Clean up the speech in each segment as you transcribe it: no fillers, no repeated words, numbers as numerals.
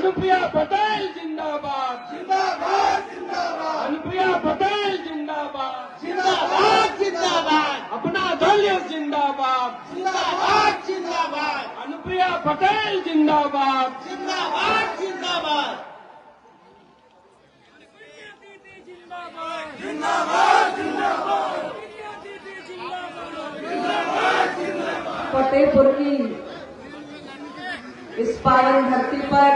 अनुप्रिया पटेल जिंदाबाद जिंदाबाद जिंदाबाद। अनुप्रिया पटेल जिंदाबाद जिंदाबाद जिंदाबाद। अपना दल जिंदाबाद जिंदाबाद जिंदाबाद। अनुप्रिया पटेल जिंदाबाद जिंदाबाद जिंदाबाद। जिंदाबाद जिंदाबाद। फतेहपुर की इस पावन धरती पर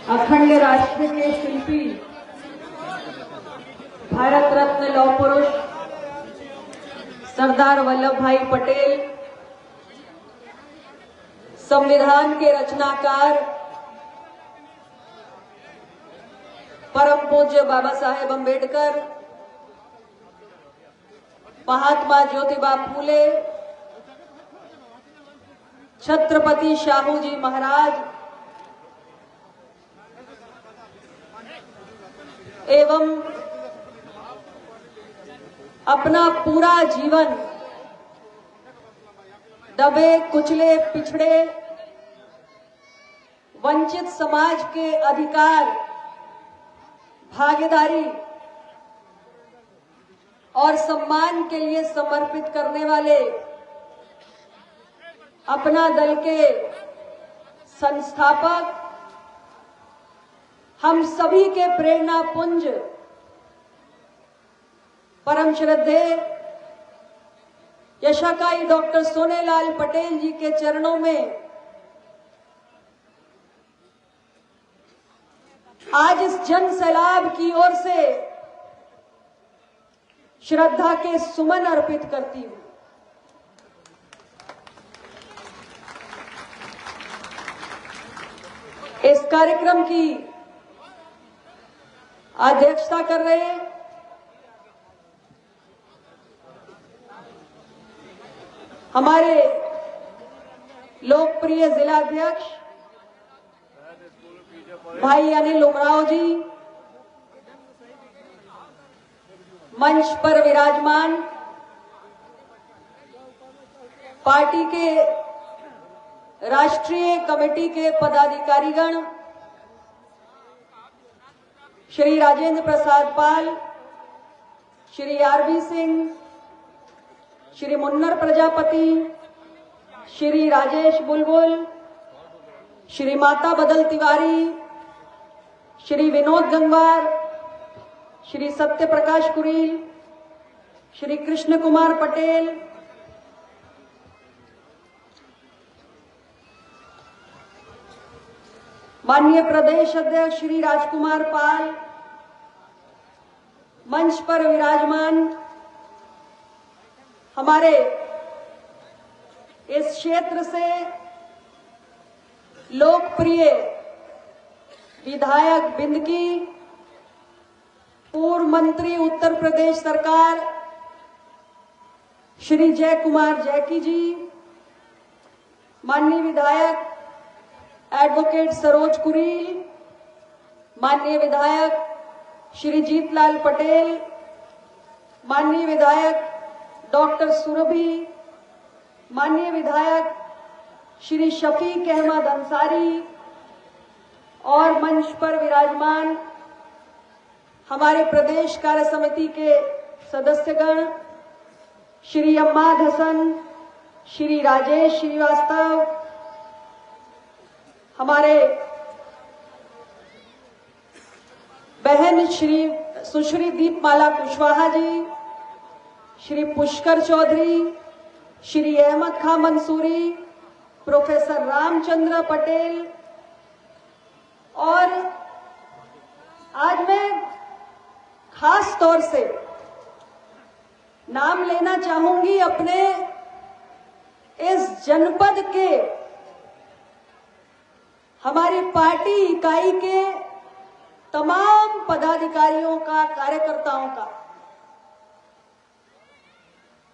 अखंड राष्ट्र के शिल्पी भारत रत्न लौह पुरुष सरदार वल्लभ भाई पटेल, संविधान के रचनाकार परम पूज्य बाबा साहेब अम्बेडकर, महात्मा ज्योतिबा फूले, छत्रपति शाहू जी महाराज एवं अपना पूरा जीवन दबे कुचले पिछड़े वंचित समाज के अधिकार, भागीदारी और सम्मान के लिए समर्पित करने वाले अपना दल के संस्थापक, हम सभी के प्रेरणा पुंज परम श्रद्धेय यशाकाई डॉक्टर सोनेलाल पटेल जी के चरणों में आज इस जन सैलाब की ओर से श्रद्धा के सुमन अर्पित करती हूं। इस कार्यक्रम की अध्यक्षता कर रहे हमारे लोकप्रिय जिलाध्यक्ष भाई अनिल उमराव जी, मंच पर विराजमान पार्टी के राष्ट्रीय कमेटी के पदाधिकारीगण, श्री राजेंद्र प्रसाद पाल, श्री आरबी सिंह, श्री मुन्नर प्रजापति, श्री राजेश बुलबुल, श्री माता बदल तिवारी, श्री विनोद गंगवार, श्री सत्य प्रकाश कुरील, श्री कृष्ण कुमार पटेल, माननीय प्रदेश अध्यक्ष श्री राजकुमार पाल, मंच पर विराजमान हमारे इस क्षेत्र से लोकप्रिय विधायक बिंदकी, पूर्व मंत्री उत्तर प्रदेश सरकार श्री जय कुमार जैकी जी, माननीय विधायक एडवोकेट सरोज कुरील, माननीय विधायक श्री जीतलाल पटेल, माननीय विधायक डॉक्टर सुरभि, माननीय विधायक श्री शफीक अहमद अंसारी और मंच पर विराजमान हमारे प्रदेश कार्य समिति के सदस्यगण श्री अम्माद हसन, श्री राजेश श्रीवास्तव, हमारे बहन श्री सुश्री दीपमाला कुशवाहा जी, श्री पुष्कर चौधरी, श्री अहमद खां मंसूरी, प्रोफेसर रामचंद्र पटेल, और आज मैं खास तौर से नाम लेना चाहूंगी अपने इस जनपद के हमारी पार्टी इकाई के तमाम पदाधिकारियों का, कार्यकर्ताओं का।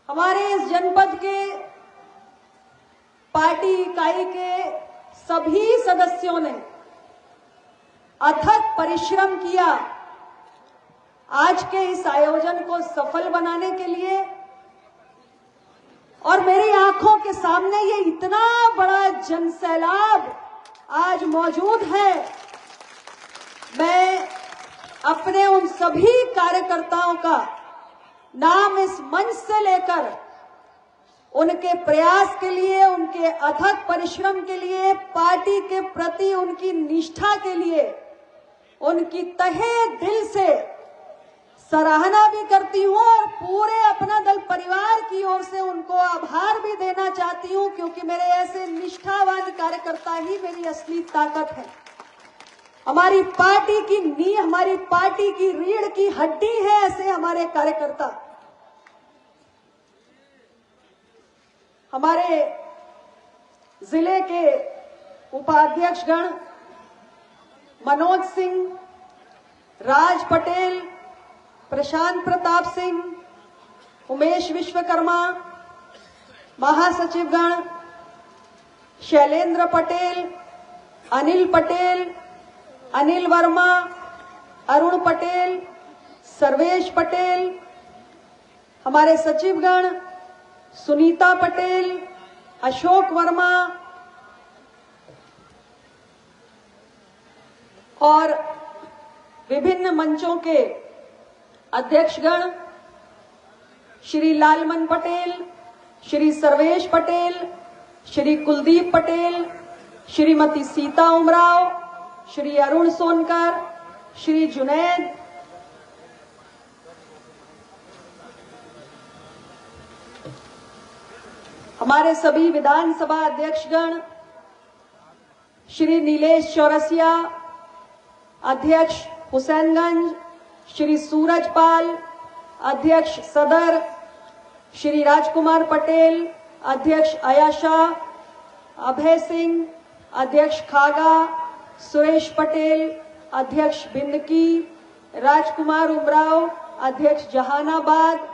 हमारे इस जनपद के पार्टी इकाई के सभी सदस्यों ने अथक परिश्रम किया आज के इस आयोजन को सफल बनाने के लिए, और मेरी आंखों के सामने ये इतना बड़ा जनसैलाब आज मौजूद है। मैं अपने उन सभी कार्यकर्ताओं का नाम इस मंच से लेकर उनके प्रयास के लिए, उनके अथक परिश्रम के लिए, पार्टी के प्रति उनकी निष्ठा के लिए, उनकी तहे दिल से सराहना भी करती हूं और पूरे अपना दल परिवार की ओर से उनको आभार भी देना चाहती हूं, क्योंकि मेरे ऐसे निष्ठावान कार्यकर्ता ही मेरी असली ताकत है। हमारी पार्टी की नींव, हमारी पार्टी की रीढ़ की हड्डी है ऐसे हमारे कार्यकर्ता। हमारे जिले के उपाध्यक्षगण मनोज सिंह, राज पटेल, प्रशांत प्रताप सिंह, उमेश विश्वकर्मा, महासचिवगण शैलेंद्र पटेल, अनिल पटेल, अनिल वर्मा, अरुण पटेल, सर्वेश पटेल, हमारे सचिवगण सुनीता पटेल, अशोक वर्मा और विभिन्न मंचों के अध्यक्षगण श्री लालमन पटेल, श्री सर्वेश पटेल, श्री कुलदीप पटेल, श्रीमती सीता उमराव, श्री अरुण सोनकर, श्री जुनैद, हमारे सभी विधानसभा अध्यक्षगण श्री नीलेश चौरसिया, अध्यक्ष हुसैनगंज, श्री सूरजपाल, अध्यक्ष सदर, श्री राजकुमार पटेल, अध्यक्ष आयाशा, अभय सिंह, अध्यक्ष खागा, सुरेश पटेल, अध्यक्ष बिंदकी, राजकुमार उमराव, अध्यक्ष जहानाबाद,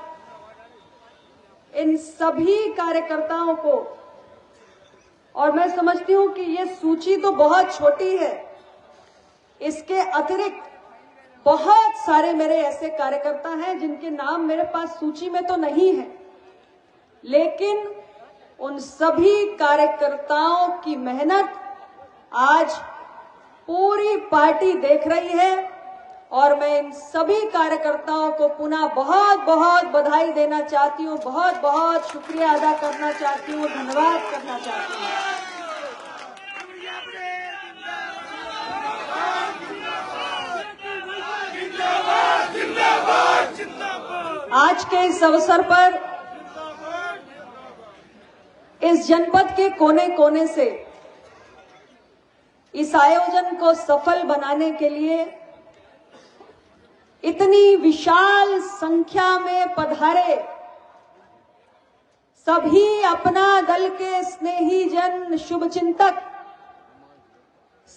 इन सभी कार्यकर्ताओं को, और मैं समझती हूं कि ये सूची तो बहुत छोटी है, इसके अतिरिक्त बहुत सारे मेरे ऐसे कार्यकर्ता हैं जिनके नाम मेरे पास सूची में तो नहीं है, लेकिन उन सभी कार्यकर्ताओं की मेहनत आज पूरी पार्टी देख रही है और मैं इन सभी कार्यकर्ताओं को पुनः बहुत बहुत बधाई देना चाहती हूं, बहुत बहुत शुक्रिया अदा करना चाहती हूं, धन्यवाद करना चाहती हूं। आज के इस अवसर पर इस जनपद के कोने कोने से इस आयोजन को सफल बनाने के लिए इतनी विशाल संख्या में पधारे सभी अपना दल के स्नेही जन, शुभचिंतक,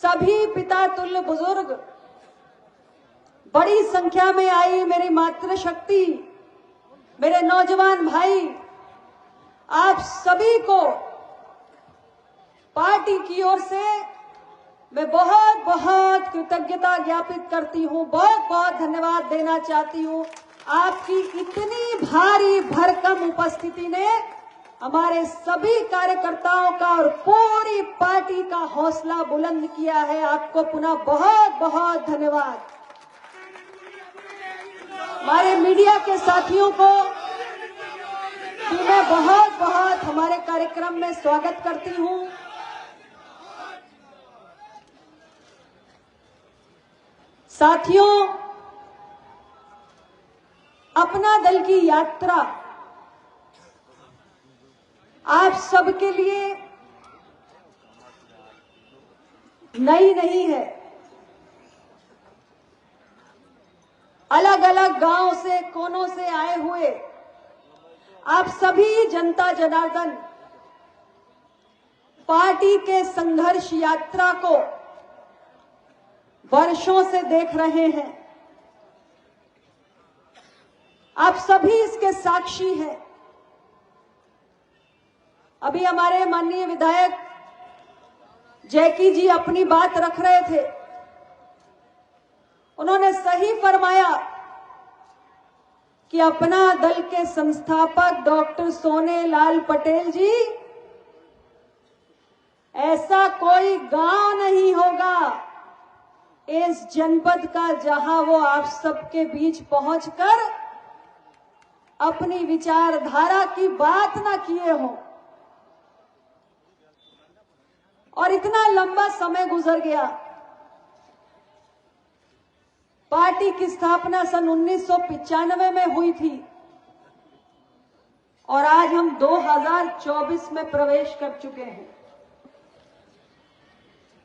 सभी पिता तुल्य बुजुर्ग, बड़ी संख्या में आई मेरी मातृशक्ति, मेरे नौजवान भाई, आप सभी को पार्टी की ओर से मैं बहुत बहुत कृतज्ञता ज्ञापित करती हूं, बहुत बहुत धन्यवाद देना चाहती हूं। आपकी इतनी भारी भरकम उपस्थिति ने हमारे सभी कार्यकर्ताओं का और पूरी पार्टी का हौसला बुलंद किया है। आपको पुनः बहुत बहुत धन्यवाद। हमारे मीडिया के साथियों को मैं बहुत बहुत हमारे कार्यक्रम में स्वागत करती हूं। साथियों, अपना दल की यात्रा आप सबके लिए नई नहीं है। अलग अलग गांव से, कोनों से आए हुए आप सभी जनता जनार्दन पार्टी के संघर्ष यात्रा को वर्षों से देख रहे हैं। आप सभी इसके साक्षी हैं। अभी हमारे माननीय विधायक जैकी जी अपनी बात रख रहे थे, उन्होंने सही फरमाया कि अपना दल के संस्थापक डॉक्टर सोनेलाल पटेल जी, ऐसा कोई गांव नहीं होगा इस जनपद का जहां वो आप सबके बीच पहुंचकर अपनी विचारधारा की बात ना किए हो। और इतना लंबा समय गुजर गया। पार्टी की स्थापना सन 1995 में हुई थी और आज हम 2024 में प्रवेश कर चुके हैं।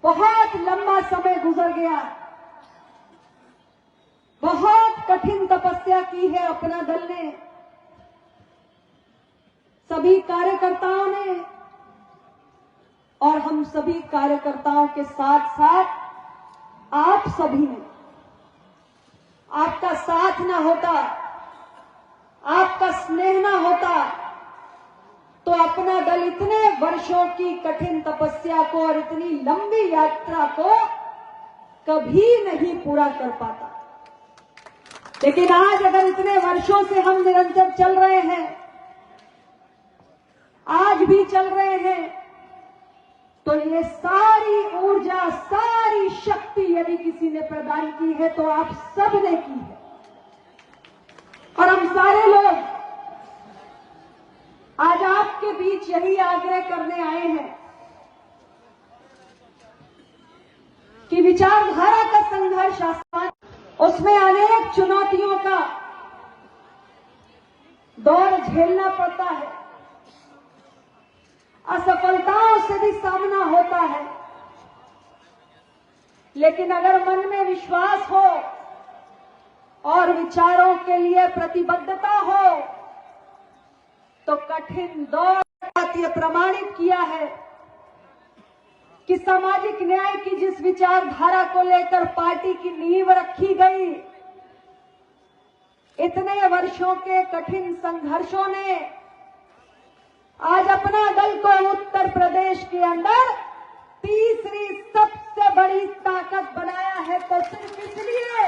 बहुत लंबा समय गुजर गया। बहुत कठिन तपस्या की है अपना दल ने, सभी कार्यकर्ताओं ने, और हम सभी कार्यकर्ताओं के साथ साथ आप सभी ने। आपका साथ ना होता, आपका स्नेह ना होता तो अपना दल इतने वर्षों की कठिन तपस्या को और इतनी लंबी यात्रा को कभी नहीं पूरा कर पाता। लेकिन आज अगर इतने वर्षों से हम निरंतर चल रहे हैं, आज भी चल रहे हैं, तो ये सारी ऊर्जा, सारी शक्ति यदि किसी ने प्रदान की है तो आप सब ने की है। और हम सारे लोग आज आपके बीच यही आग्रह करने आए हैं कि विचारधारा का संघर्ष आसान, उसमें अनेक चुनौतियों का दौर झेलना पड़ता है, असफलताओं से भी सामना होता है। लेकिन अगर मन में विश्वास हो और विचारों के लिए प्रतिबद्धता हो तो कठिन दौर यह प्रमाणित किया है कि सामाजिक न्याय की जिस विचारधारा को लेकर पार्टी की नींव रखी गई, इतने वर्षों के कठिन संघर्षों ने आज अपना दल को उत्तर प्रदेश के अंदर तीसरी सबसे बड़ी ताकत बनाया है। तो सिर्फ इसलिए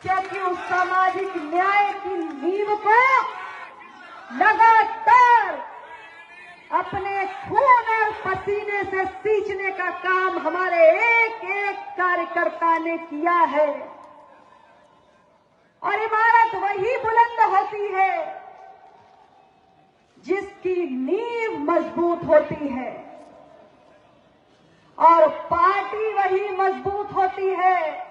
क्योंकि उस सामाजिक न्याय की नींव को लगातार अपने खून और पसीने से सींचने का काम हमारे एक एक कार्यकर्ता ने किया है। और इमारत वही बुलंद होती है जिसकी नींव मजबूत होती है, और पार्टी वही मजबूत होती है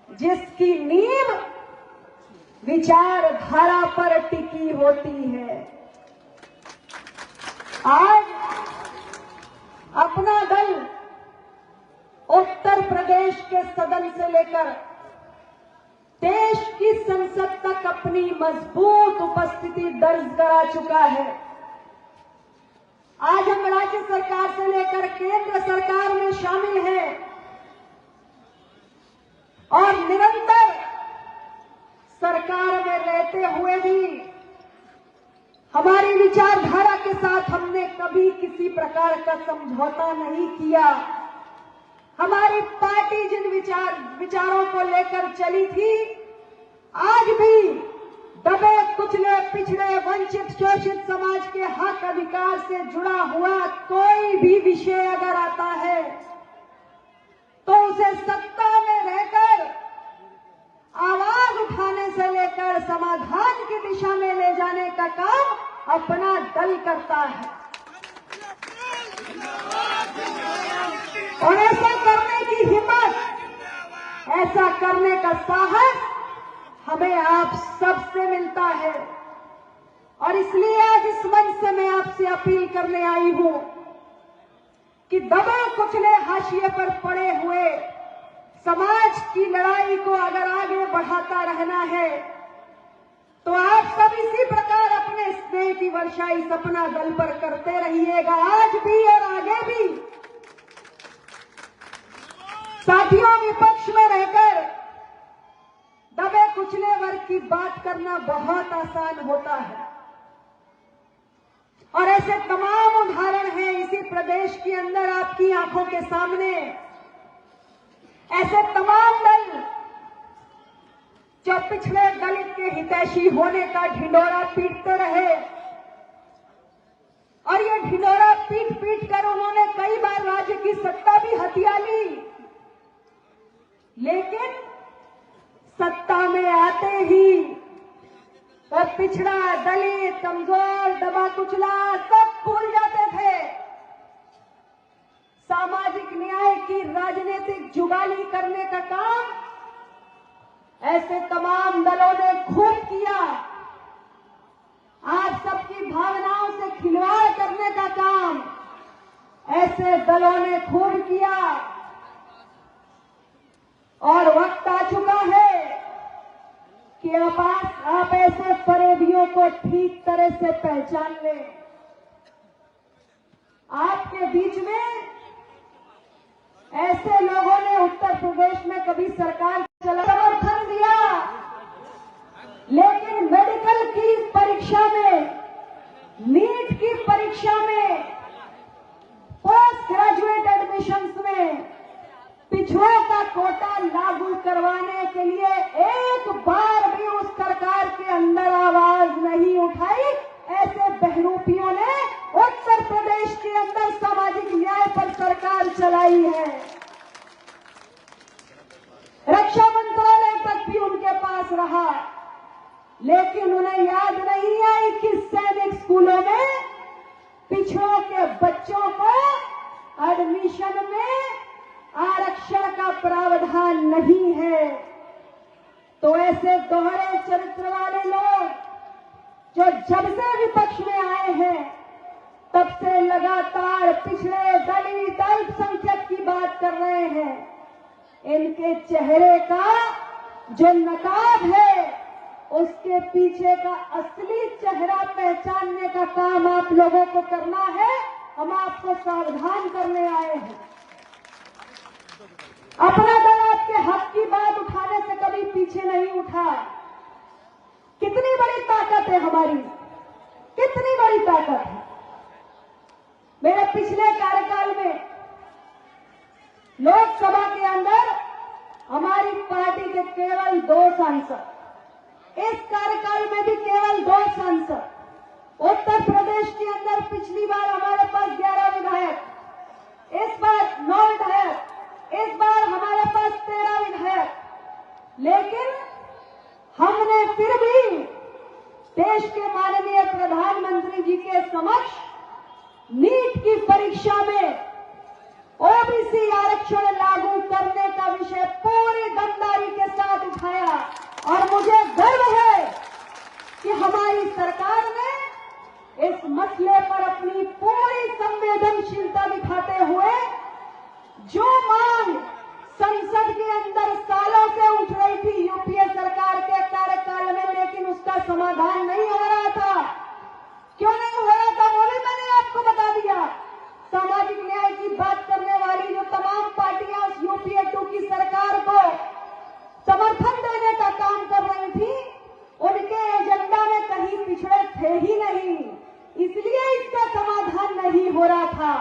जिसकी नींव विचारधारा पर टिकी होती है। आज अपना दल उत्तर प्रदेश के सदन से लेकर देश की संसद तक अपनी मजबूत उपस्थिति दर्ज करा चुका है। आज हम राज्य सरकार से लेकर केंद्र सरकार में शामिल हैं और निरंतर सरकार में रहते हुए भी हमारी विचारधारा के साथ हमने कभी किसी प्रकार का समझौता नहीं किया। हमारी पार्टी जिन विचारों को लेकर चली थी, आज भी दबे कुचले पिछड़े वंचित शोषित समाज के हक अधिकार से जुड़ा हुआ कोई भी विषय अगर आता है तो उसे सत्ता में रहकर आवाज उठाने से लेकर समाधान की दिशा में ले जाने का काम अपना दल करता है। और ऐसा करने की हिम्मत, ऐसा करने का साहस हमें आप सबसे मिलता है। और इसलिए आज इस मंच से मैं आपसे अपील करने आई हूं कि दबे कुचले हाशिए पर पड़े हुए समाज की लड़ाई को अगर आगे बढ़ाता रहना है तो आप सब इसी प्रकार अपने स्नेह की वर्षा इस अपना दल पर करते रहिएगा, आज भी और आगे भी। साथियों, विपक्ष में रहकर दबे कुचले वर्ग की बात करना बहुत आसान होता है और ऐसे तमाम उदाहरण हैं इसी प्रदेश के अंदर आपकी आंखों के सामने। ऐसे तमाम दल जो पिछड़े दलित के हितैषी होने का ढिंढोरा पीटते रहे, और ये ढिंढोरा पीट पीट कर उन्होंने कई बार राज्य की सत्ता भी हथिया ली, लेकिन सत्ता में आते ही वो पिछड़ा, दलित, कमजोर, दबा कुचला सब भूल जाते थे। सामाजिक न्याय की राजनीतिक जुगाली करने का काम ऐसे तमाम दलों ने खूब किया। आप सबकी भावनाओं से खिलवाड़ करने का काम ऐसे दलों ने खूब किया, और वक्त आ चुका है कि आप ऐसे फरेबियों को ठीक तरह से पहचान लें। आपके बीच में ऐसे लोगों ने उत्तर प्रदेश में कभी सरकार चला समर्थन दिया, लेकिन मेडिकल की परीक्षा में, नीट की परीक्षा में, पोस्ट ग्रेजुएट एडमिशंस में पिछड़ों का कोटा लागू करवाने के लिए एक बार भी उस सरकार के अंदर आवाज नहीं उठाई। ऐसे बहरूपियों ने उत्तर प्रदेश के अंदर सामाजिक न्याय पर सरकार चलाई है। रक्षा मंत्रालय तक भी उनके पास रहा, लेकिन उन्हें याद नहीं आई कि सैनिक स्कूलों में पिछड़ों के बच्चों को एडमिशन में आरक्षण का प्रावधान नहीं है। तो ऐसे दोहरे चरित्र वाले लोग जो जब से विपक्ष में आए हैं तब से लगातार पिछड़े, दलित, अल्पसंख्यक की बात कर रहे हैं, इनके चेहरे का जो नकाब है उसके पीछे का असली चेहरा पहचानने का काम आप लोगों को करना है। हम आपको सावधान करने आए हैं। अपना दल आपके हक की बात उठाने से कभी पीछे नहीं उठा। कितनी बड़ी ताकत है हमारी, कितनी बड़ी ताकत है। मेरे पिछले कार्यकाल में लोकसभा के अंदर हमारी पार्टी के केवल 2 सांसद, इस कार्यकाल में भी केवल 2 सांसद। उत्तर प्रदेश के अंदर पिछली बार हमारे पास 11 विधायक, इस बार 9 विधायक, इस बार हमारे पास 13 विधायक। लेकिन हमने फिर भी देश के माननीय प्रधानमंत्री जी के समक्ष नीट की परीक्षा में ओबीसी आरक्षण लागू करने का विषय पूरी दमदारी के साथ उठाया, और मुझे गर्व है कि हमारी सरकार ने इस मसले पर अपनी पूरी संवेदनशीलता दिखाते हुए जो मांग संसद के अंदर सालों से उठ रही थी यूपीए सरकार के कार्यकाल में, लेकिन उसका समाधान नहीं हो रहा था। क्यों नहीं हो रहा था वो भी मैंने आपको बता दिया। सामाजिक न्याय की बात करने वाली जो तमाम पार्टियां उस यूपीए 2 की सरकार को समर्थन देने का काम कर रही थी, उनके एजेंडा में कहीं पिछड़े थे ही नहीं, इसलिए इसका समाधान नहीं हो रहा था।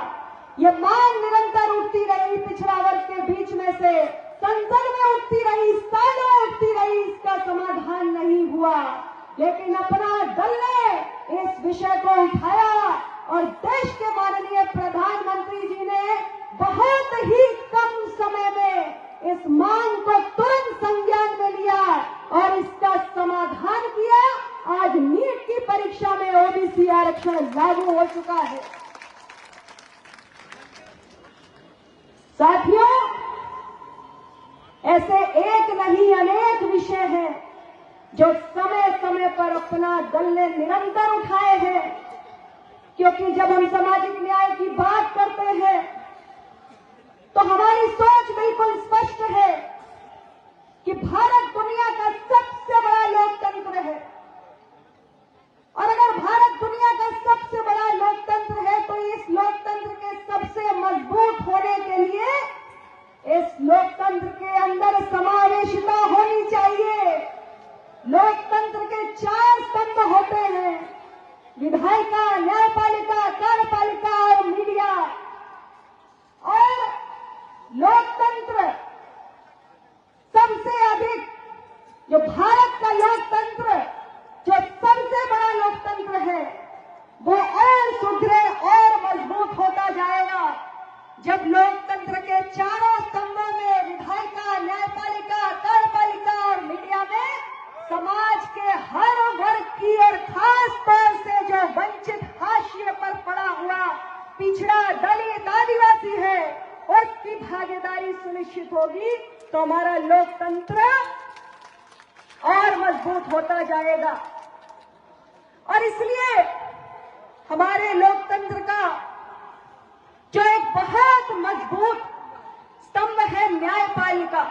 ये मांग निरंतर उठती रही पिछड़ा वर्ग के बीच में से, संसद में उठती रही, सालों उठती रही, इसका समाधान नहीं हुआ। लेकिन अपना दल ने इस विषय को उठाया और देश के माननीय प्रधानमंत्री जी ने बहुत ही कम समय में इस मांग को तुरंत संज्ञान में लिया और इसका समाधान किया। आज नीट की परीक्षा में ओबीसी आरक्षण लागू हो चुका है। साथियों, ऐसे एक नहीं अनेक विषय हैं जो समय समय पर अपना दल ने निरंतर उठाए हैं, क्योंकि जब हम सामाजिक न्याय की बात करते हैं तो हमारी सोच बिल्कुल स्पष्ट है कि भारत दुनिया का सबसे बड़ा लोकतंत्र है, और अगर भारत दुनिया का सबसे बड़ा लोकतंत्र है तो इस लोकतंत्र के सबसे मजबूत होने के लिए इस लोकतंत्र के अंदर समावेशिता होनी चाहिए। लोकतंत्र के 4 स्तंभ होते हैं, विधायिका, न्यायपालिका, कार्यपालिका और मीडिया। और लोकतंत्र सबसे अधिक जो भारत लोकतंत्र के चारों स्तंभों में विधायिका, न्यायपालिका, कार्यपालिका और मीडिया में समाज के हर वर्ग की और खास तौर से जो वंचित हाशिए पर पड़ा हुआ पिछड़ा, दलित, आदिवासी है, उसकी भागीदारी सुनिश्चित होगी तो हमारा लोकतंत्र और मजबूत होता जाएगा। और इसलिए हमारे लोकतंत्र का जो एक बहुत मजबूत स्तंभ है न्यायपालिका,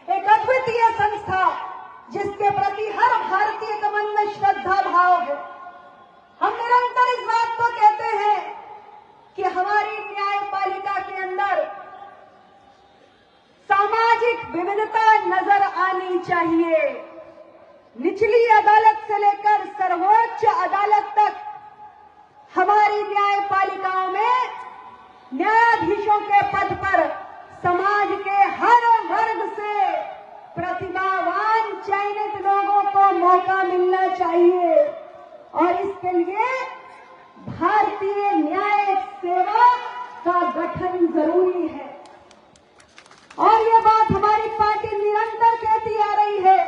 एक अद्वितीय संस्था जिसके प्रति हर भारतीय के मन में श्रद्धा भाव है। हम निरंतर इस बात को कहते हैं कि हमारी न्यायपालिका के अंदर सामाजिक विविधता नजर आनी चाहिए। निचली अदालत से लेकर सर्वोच्च अदालत तक हमारी न्यायपालिकाओं में न्यायाधीशों के पद पर समाज के हर वर्ग से प्रतिभावान चयनित लोगों को मौका मिलना चाहिए और इसके लिए भारतीय न्यायिक सेवा का गठन जरूरी है। और ये बात हमारी पार्टी निरंतर कहती आ रही है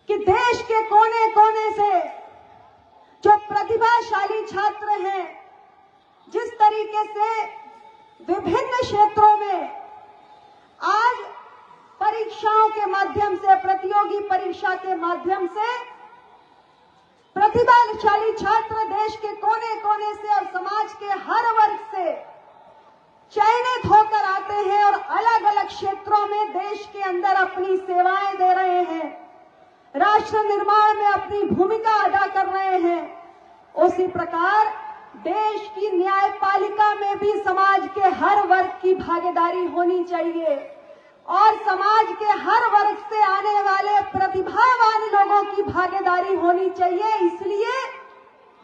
कि देश के कोने कोने से जो प्रतिभाशाली छात्र हैं, जिस तरीके से विभिन्न क्षेत्रों में आज परीक्षाओं के माध्यम से, प्रतियोगी परीक्षा के माध्यम से प्रतिभाशाली छात्र देश के कोने कोने से और समाज के हर वर्ग से चयनित होकर आते हैं और अलग अलग क्षेत्रों में देश के अंदर अपनी सेवाएं दे रहे हैं, राष्ट्र निर्माण में अपनी भूमिका अदा कर रहे हैं। उसी प्रकार देश की न्यायपालिका में भी समाज के हर वर्ग की भागीदारी होनी चाहिए और समाज के हर वर्ग से आने वाले प्रतिभावान लोगों की भागीदारी होनी चाहिए। इसलिए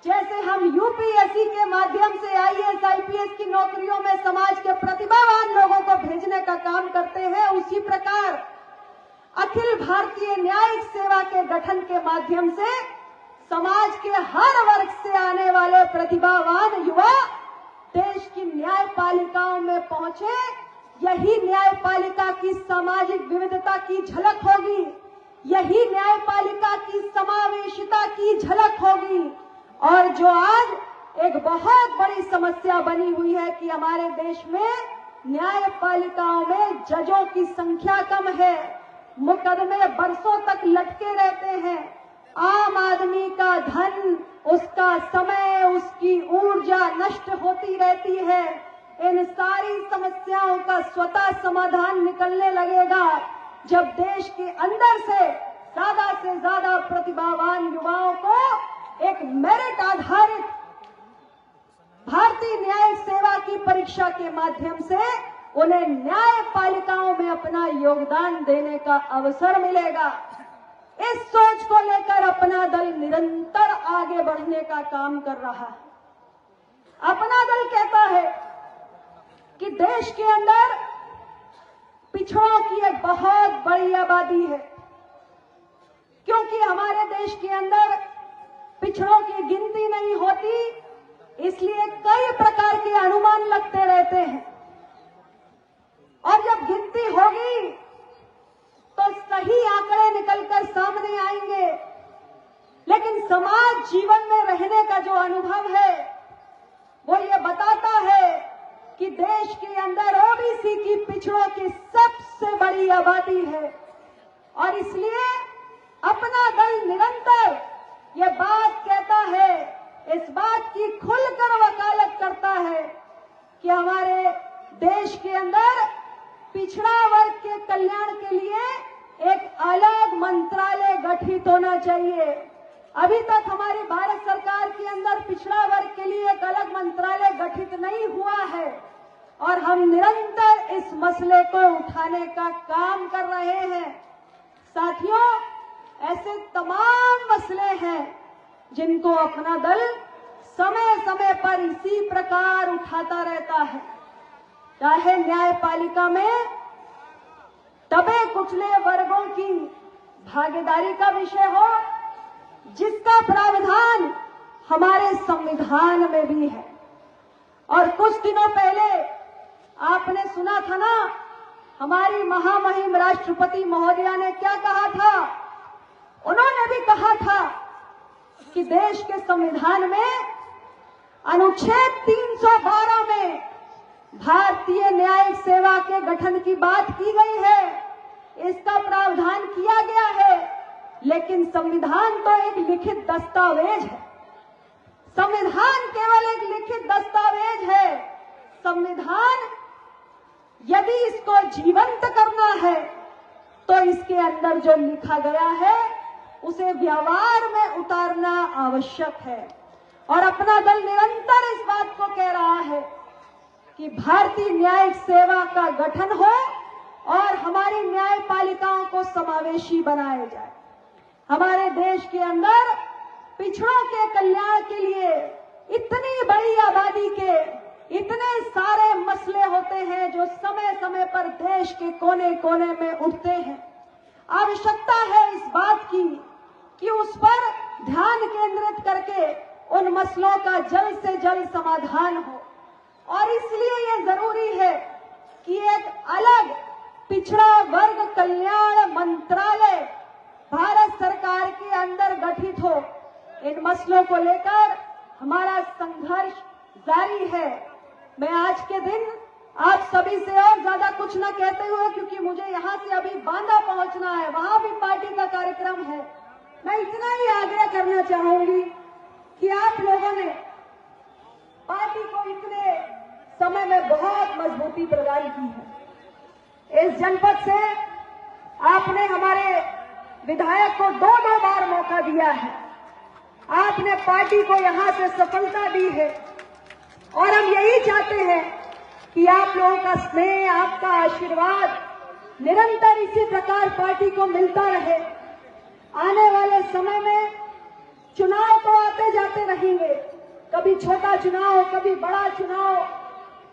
जैसे हम यूपीएससी के माध्यम से आईएएस, आईपीएस की नौकरियों में समाज के प्रतिभावान लोगों को भेजने का काम करते हैं, उसी प्रकार अखिल भारतीय न्यायिक सेवा के गठन के माध्यम से समाज के हर वर्ग से आने वाले प्रतिभावान युवा देश की न्यायपालिकाओं में पहुंचे। यही न्यायपालिका की सामाजिक विविधता की झलक होगी, यही न्यायपालिका की समावेशिता की झलक होगी। और जो आज एक बहुत बड़ी समस्या बनी हुई है कि हमारे देश में न्यायपालिकाओं में जजों की संख्या कम है, मुकदमे बरसों तक लटके रहते हैं, आम आदमी का धन, उसका समय, उसकी ऊर्जा नष्ट होती रहती है। इन सारी समस्याओं का स्वतः समाधान निकलने लगेगा जब देश के अंदर से ज्यादा प्रतिभावान युवाओं को एक मेरिट आधारित भारतीय न्यायिक सेवा की परीक्षा के माध्यम से उन्हें न्यायपालिकाओं में अपना योगदान देने का अवसर मिलेगा। इस सोच को लेकर अपना दल निरंतर आगे बढ़ने का काम कर रहा है। अपना दल कहता है कि देश के अंदर पिछड़ों की एक बहुत बड़ी आबादी है, क्योंकि हमारे देश के अंदर पिछड़ों की गिनती नहीं होती, इसलिए कई प्रकार के अनुमान लगते रहते हैं और जब गिनती होगी तो सही आंकड़े निकलकर सामने आएंगे। लेकिन समाज जीवन में रहने का जो अनुभव है वो ये बताता है कि देश के अंदर ओबीसी की पिछड़ों की सबसे बड़ी आबादी है और इसलिए अपना दल निरंतर ये बात कहता है, इस बात की खुलकर वकालत करता है कि हमारे देश के अंदर पिछड़ा वर्ग के कल्याण के लिए एक अलग मंत्रालय गठित होना चाहिए। अभी तक हमारी भारत सरकार के अंदर पिछड़ा वर्ग के लिए एक अलग मंत्रालय गठित नहीं हुआ है और हम निरंतर इस मसले को उठाने का काम कर रहे हैं। साथियों, ऐसे तमाम मसले हैं जिनको अपना दल समय समय पर इसी प्रकार उठाता रहता है, चाहे न्यायपालिका में दबे कुचले वर्गों की भागीदारी का विषय हो, जिसका प्रावधान हमारे संविधान में भी है और कुछ दिनों पहले आपने सुना था ना, हमारी महामहिम राष्ट्रपति महोदया ने क्या कहा था। उन्होंने भी कहा था कि देश के संविधान में अनुच्छेद 312 में भारतीय न्यायिक सेवा के गठन की बात की गई है, इसका प्रावधान किया गया है। लेकिन संविधान तो एक लिखित दस्तावेज है, संविधान केवल एक लिखित दस्तावेज है। संविधान यदि इसको जीवंत करना है तो इसके अंदर जो लिखा गया है उसे व्यवहार में उतारना आवश्यक है। और अपना दल निरंतर इस बात को कह रहा है कि भारतीय न्यायिक सेवा का गठन हो और हमारी न्यायपालिकाओं को समावेशी बनाया जाए। हमारे देश के अंदर पिछड़ों के कल्याण के लिए इतनी बड़ी आबादी के इतने सारे मसले होते हैं जो समय समय पर देश के कोने कोने में उठते हैं। आवश्यकता है इस बात की कि उस पर ध्यान केंद्रित करके उन मसलों का जल्द से जल्द समाधान हो। और इसलिए ये जरूरी है कि एक अलग पिछड़ा वर्ग कल्याण मंत्रालय भारत सरकार के अंदर गठित हो। इन मसलों को लेकर हमारा संघर्ष जारी है। मैं आज के दिन आप सभी से और ज्यादा कुछ न कहते हुए, क्योंकि मुझे यहाँ से अभी बांदा पहुंचना है, वहां भी पार्टी का कार्यक्रम है, मैं इतना ही आग्रह करना चाहूंगी कि आप लोगों ने पार्टी को इतने समय में बहुत मजबूती प्रदान की है। इस जनपद से आपने हमारे विधायक को दो बार मौका दिया है, आपने पार्टी को यहां से सफलता दी है और हम यही चाहते हैं कि आप लोगों का स्नेह, आपका आशीर्वाद निरंतर इसी प्रकार पार्टी को मिलता रहे। आने वाले समय में चुनाव तो आते जाते रहेंगे, कभी छोटा चुनाव, कभी बड़ा चुनाव,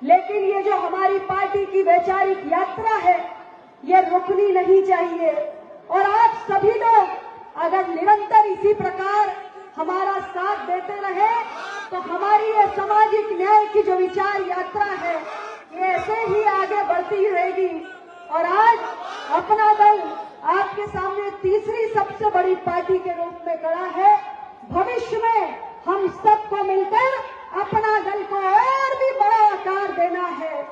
लेकिन ये जो हमारी पार्टी की वैचारिक यात्रा है ये रुकनी नहीं चाहिए। और आप सभी लोग अगर निरंतर इसी प्रकार हमारा साथ देते रहे तो हमारी ये सामाजिक न्याय की जो विचार यात्रा है ये ऐसे ही आगे बढ़ती रहेगी। और आज अपना दल आपके सामने तीसरी सबसे बड़ी पार्टी के रूप में खड़ा है। भविष्य में हम सबको मिलकर अपना दल को और भी बड़ा आकार देना है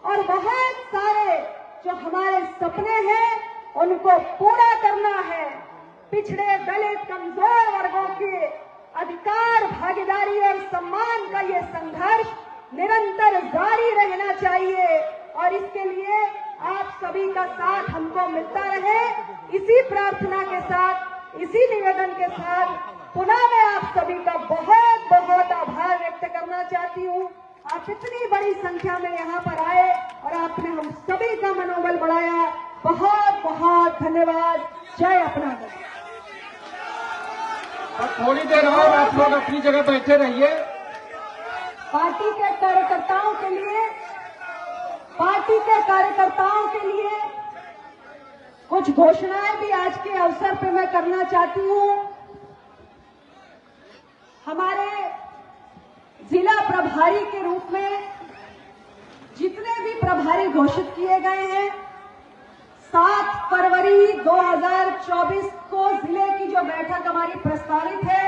और बहुत सारे जो हमारे सपने हैं उनको पूरा करना है। पिछड़े दलित कमजोर वर्गों के अधिकार, भागीदारी और सम्मान का ये संघर्ष निरंतर जारी रहना चाहिए और इसके लिए आप सभी का साथ हमको मिलता रहे। इसी प्रार्थना के साथ, इसी निवेदन के साथ पुनः मैं आप सभी का बहुत बहुत आभार व्यक्त करना चाहती हूँ। आप इतनी बड़ी संख्या में यहाँ पर आए और आपने हम सभी का मनोबल बढ़ाया। बहुत बहुत धन्यवाद। जय अपना दल। और थोड़ी देर और आप लोग अपनी जगह बैठे रहिए। पार्टी के कार्यकर्ताओं के लिए कुछ घोषणाएं भी आज के अवसर पर मैं करना चाहती हूँ। हमारे जिला प्रभारी के रूप में जितने भी प्रभारी घोषित किए गए हैं, 7 फरवरी 2024 को जिले की जो बैठक हमारी प्रस्तावित है,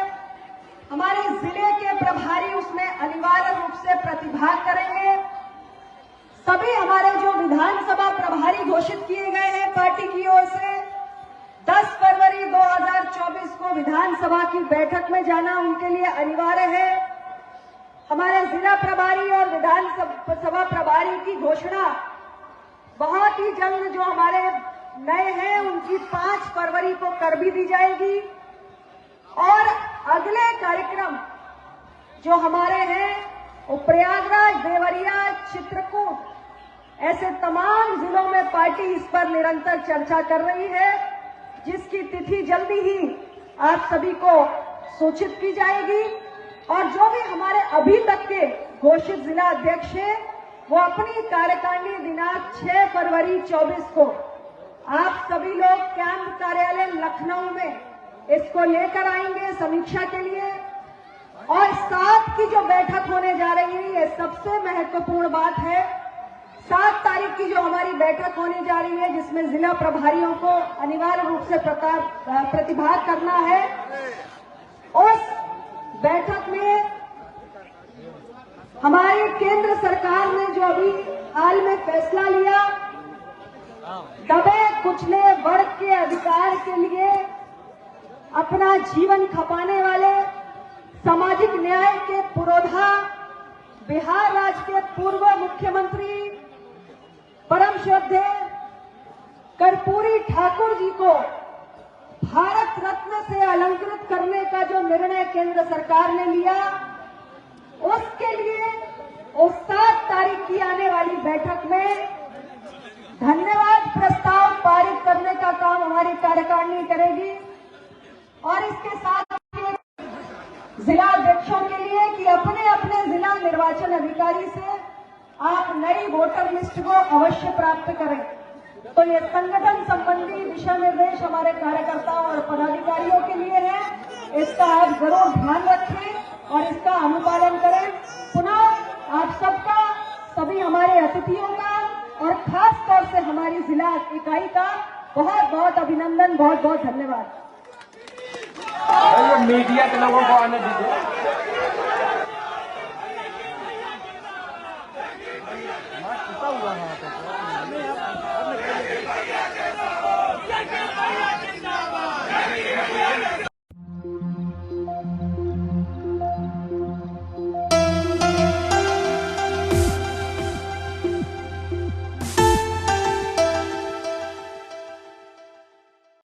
हमारे जिले के प्रभारी उसमें अनिवार्य रूप से प्रतिभाग करेंगे। सभी हमारे जो विधानसभा प्रभारी घोषित किए गए हैं पार्टी की ओर से, 10 फरवरी 2024 को विधानसभा की बैठक में जाना उनके लिए अनिवार्य है। हमारे जिला प्रभारी और विधानसभा प्रभारी की घोषणा बहुत ही जल्द जो हमारे नए हैं उनकी 5 फरवरी को कर भी दी जाएगी। और अगले कार्यक्रम जो हमारे हैं वो प्रयागराज, देवरिया, चित्रकूट, ऐसे तमाम जिलों में पार्टी इस पर निरंतर चर्चा कर रही है, जिसकी तिथि जल्दी ही आप सभी को सूचित की जाएगी। और जो भी हमारे अभी तक के घोषित जिला अध्यक्ष हैं वो अपनी कार्यकारिणी दिनांक 6 फरवरी 24 को आप सभी लोग कैंप कार्यालय लखनऊ में इसको लेकर आएंगे समीक्षा के लिए। और 7 की जो बैठक होने जा रही है, ये सबसे महत्वपूर्ण बात है। 7 तारीख की जो हमारी बैठक होने जा रही है, जिसमें जिला प्रभारियों को अनिवार्य रूप से प्रतिभाग करना है। उस बैठक में हमारी केंद्र सरकार ने जो अभी हाल में फैसला लिया, दबे कुचले वर्ग के अधिकार के लिए अपना जीवन खपाने वाले सामाजिक न्याय के पुरोधा बिहार राज्य के पूर्व मुख्यमंत्री परम श्रद्धेय कर्पूरी ठाकुर जी को भारत रत्न से अलंकृत करने का जो निर्णय केंद्र सरकार ने लिया, उसके लिए उस 7 तारीख की आने वाली बैठक में धन्यवाद प्रस्ताव पारित करने का काम हमारी कार्यकारिणी करेगी। और इसके साथ जिला अध्यक्षों के लिए कि अपने अपने जिला निर्वाचन अधिकारी से आप नई वोटर लिस्ट को अवश्य प्राप्त करें। तो ये संगठन संबंधी दिशा निर्देश हमारे कार्यकर्ताओं और पदाधिकारियों के लिए है। इसका आप जरूर ध्यान रखें और इसका अनुपालन करें। पुनः आप सबका, सभी हमारे अतिथियों का और खास तौर से हमारी जिला इकाई का बहुत बहुत अभिनंदन, बहुत बहुत धन्यवाद। मीडिया के लोगों को आने दीजिए।